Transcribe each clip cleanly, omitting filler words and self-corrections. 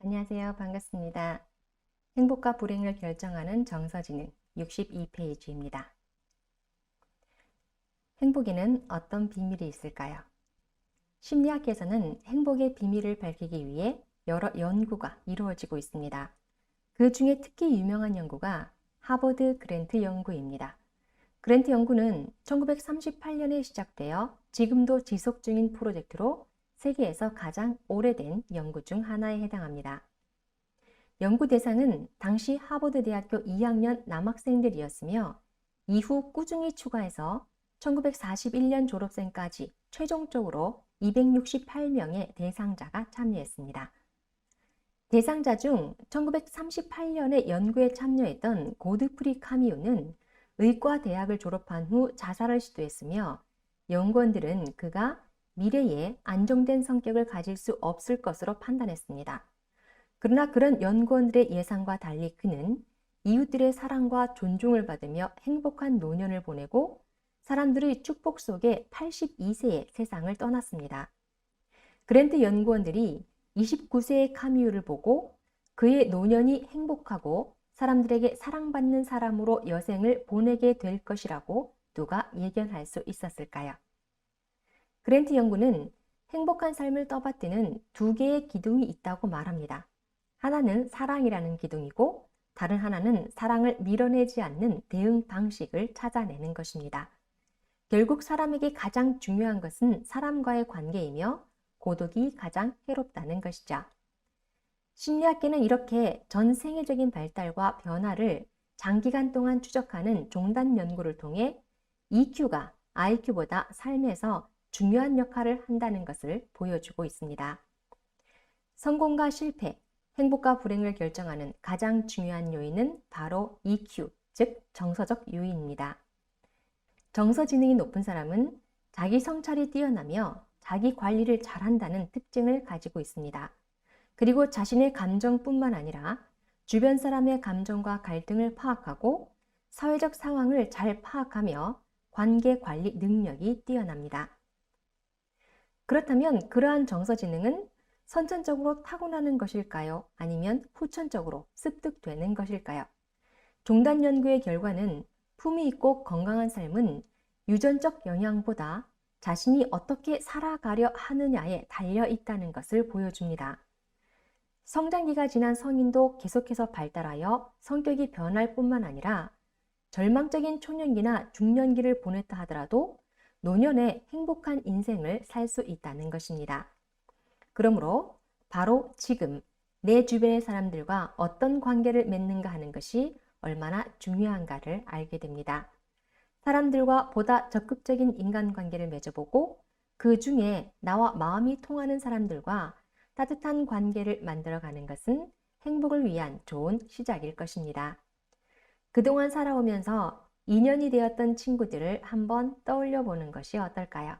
안녕하세요. 반갑습니다. 행복과 불행을 결정하는 정서지능 62페이지입니다. 행복에는 어떤 비밀이 있을까요? 심리학에서는 행복의 비밀을 밝히기 위해 여러 연구가 이루어지고 있습니다. 그 중에 특히 유명한 연구가 하버드 그랜트 연구입니다. 그랜트 연구는 1938년에 시작되어 지금도 지속 중인 프로젝트로 세계에서 가장 오래된 연구 중 하나에 해당합니다. 연구 대상은 당시 하버드 대학교 2학년 남학생들이었으며 이후 꾸준히 추가해서 1941년 졸업생까지 최종적으로 268명의 대상자가 참여했습니다. 대상자 중 1938년에 연구에 참여했던 고드프리 카미우는 의과대학을 졸업한 후 자살을 시도했으며 연구원들은 그가 미래에 안정된 성격을 가질 수 없을 것으로 판단했습니다. 그러나 그런 연구원들의 예상과 달리 그는 이웃들의 사랑과 존중을 받으며 행복한 노년을 보내고 사람들의 축복 속에 82세에 세상을 떠났습니다. 그랜트 연구원들이 29세의 카미유를 보고 그의 노년이 행복하고 사람들에게 사랑받는 사람으로 여생을 보내게 될 것이라고 누가 예견할 수 있었을까요? 그랜트 연구는 행복한 삶을 떠받드는 두 개의 기둥이 있다고 말합니다. 하나는 사랑이라는 기둥이고 다른 하나는 사랑을 밀어내지 않는 대응 방식을 찾아내는 것입니다. 결국 사람에게 가장 중요한 것은 사람과의 관계이며 고독이 가장 해롭다는 것이죠. 심리학계는 이렇게 전 생애적인 발달과 변화를 장기간 동안 추적하는 종단 연구를 통해 EQ가 IQ보다 삶에서 중요한 역할을 한다는 것을 보여주고 있습니다. 성공과 실패, 행복과 불행을 결정하는 가장 중요한 요인은 바로 EQ, 즉 정서적 요인입니다. 정서 지능이 높은 사람은 자기 성찰이 뛰어나며 자기 관리를 잘한다는 특징을 가지고 있습니다. 그리고 자신의 감정뿐만 아니라 주변 사람의 감정과 갈등을 파악하고 사회적 상황을 잘 파악하며 관계 관리 능력이 뛰어납니다. 그렇다면 그러한 정서 지능은 선천적으로 타고나는 것일까요? 아니면 후천적으로 습득되는 것일까요? 종단 연구의 결과는 품위 있고 건강한 삶은 유전적 영향보다 자신이 어떻게 살아가려 하느냐에 달려 있다는 것을 보여줍니다. 성장기가 지난 성인도 계속해서 발달하여 성격이 변할 뿐만 아니라 절망적인 초년기나 중년기를 보냈다 하더라도 노년에 행복한 인생을 살 수 있다는 것입니다. 그러므로 바로 지금 내 주변의 사람들과 어떤 관계를 맺는가 하는 것이 얼마나 중요한가를 알게 됩니다. 사람들과 보다 적극적인 인간관계를 맺어보고 그 중에 나와 마음이 통하는 사람들과 따뜻한 관계를 만들어가는 것은 행복을 위한 좋은 시작일 것입니다. 그동안 살아오면서 인연이 되었던 친구들을 한번 떠올려 보는 것이 어떨까요?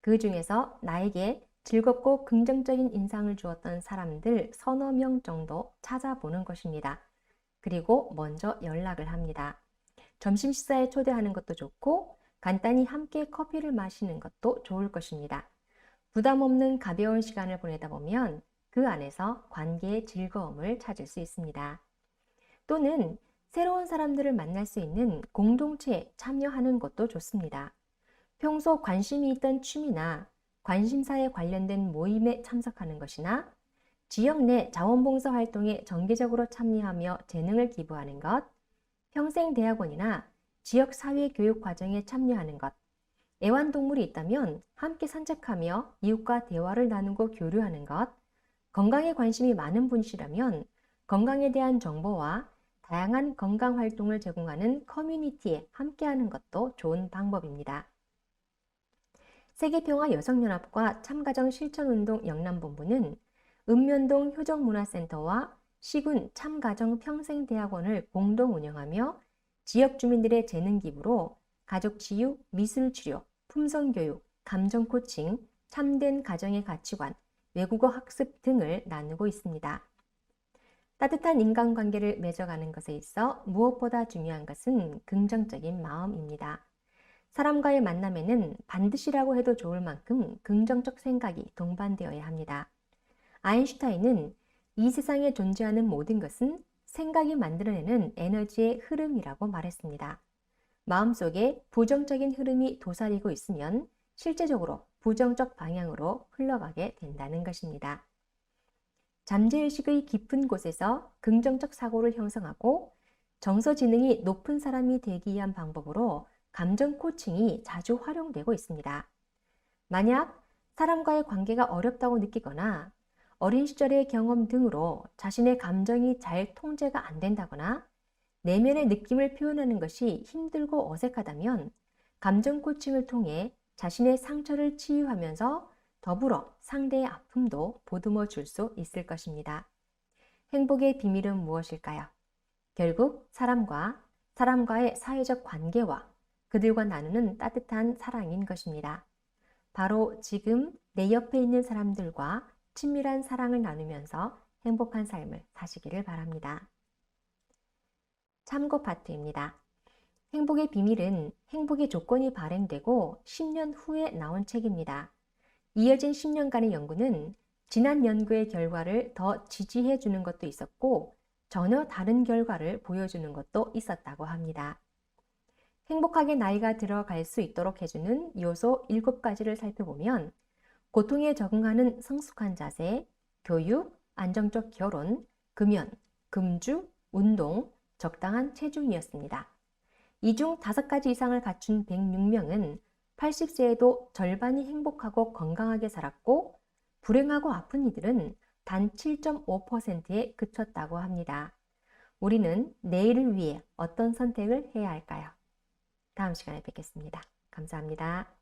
그 중에서 나에게 즐겁고 긍정적인 인상을 주었던 사람들 서너 명 정도 찾아보는 것입니다. 그리고 먼저 연락을 합니다. 점심 식사에 초대하는 것도 좋고 간단히 함께 커피를 마시는 것도 좋을 것입니다. 부담 없는 가벼운 시간을 보내다 보면 그 안에서 관계의 즐거움을 찾을 수 있습니다. 또는 새로운 사람들을 만날 수 있는 공동체에 참여하는 것도 좋습니다. 평소 관심이 있던 취미나 관심사에 관련된 모임에 참석하는 것이나 지역 내 자원봉사 활동에 정기적으로 참여하며 재능을 기부하는 것, 평생대학원이나 지역사회교육 과정에 참여하는 것, 애완동물이 있다면 함께 산책하며 이웃과 대화를 나누고 교류하는 것, 건강에 관심이 많은 분이시라면 건강에 대한 정보와 다양한 건강활동을 제공하는 커뮤니티에 함께하는 것도 좋은 방법입니다. 세계평화여성연합과 참가정실천운동 영남본부는 읍면동 효정문화센터와 시군 참가정평생대학원을 공동 운영하며 지역 주민들의 재능 기부로 가족치유, 미술치료, 품성교육, 감정코칭, 참된 가정의 가치관, 외국어 학습 등을 나누고 있습니다. 따뜻한 인간관계를 맺어가는 것에 있어 무엇보다 중요한 것은 긍정적인 마음입니다. 사람과의 만남에는 반드시라고 해도 좋을 만큼 긍정적 생각이 동반되어야 합니다. 아인슈타인은 이 세상에 존재하는 모든 것은 생각이 만들어내는 에너지의 흐름이라고 말했습니다. 마음속에 부정적인 흐름이 도사리고 있으면 실제적으로 부정적 방향으로 흘러가게 된다는 것입니다. 잠재의식의 깊은 곳에서 긍정적 사고를 형성하고 정서지능이 높은 사람이 되기 위한 방법으로 감정 코칭이 자주 활용되고 있습니다. 만약 사람과의 관계가 어렵다고 느끼거나 어린 시절의 경험 등으로 자신의 감정이 잘 통제가 안 된다거나 내면의 느낌을 표현하는 것이 힘들고 어색하다면 감정 코칭을 통해 자신의 상처를 치유하면서 더불어 상대의 아픔도 보듬어 줄 수 있을 것입니다. 행복의 비밀은 무엇일까요? 결국 사람과의 사회적 관계와 그들과 나누는 따뜻한 사랑인 것입니다. 바로 지금 내 옆에 있는 사람들과 친밀한 사랑을 나누면서 행복한 삶을 사시기를 바랍니다. 참고 파트입니다. 행복의 비밀은 행복의 조건이 발행되고 10년 후에 나온 책입니다. 이어진 10년간의 연구는 지난 연구의 결과를 더 지지해 주는 것도 있었고 전혀 다른 결과를 보여주는 것도 있었다고 합니다. 행복하게 나이가 들어갈 수 있도록 해주는 요소 7가지를 살펴보면 고통에 적응하는 성숙한 자세, 교육, 안정적 결혼, 금연, 금주, 운동, 적당한 체중이었습니다. 이 중 5가지 이상을 갖춘 106명은 80세에도 절반이 행복하고 건강하게 살았고 불행하고 아픈 이들은 단 7.5%에 그쳤다고 합니다. 우리는 내일을 위해 어떤 선택을 해야 할까요? 다음 시간에 뵙겠습니다. 감사합니다.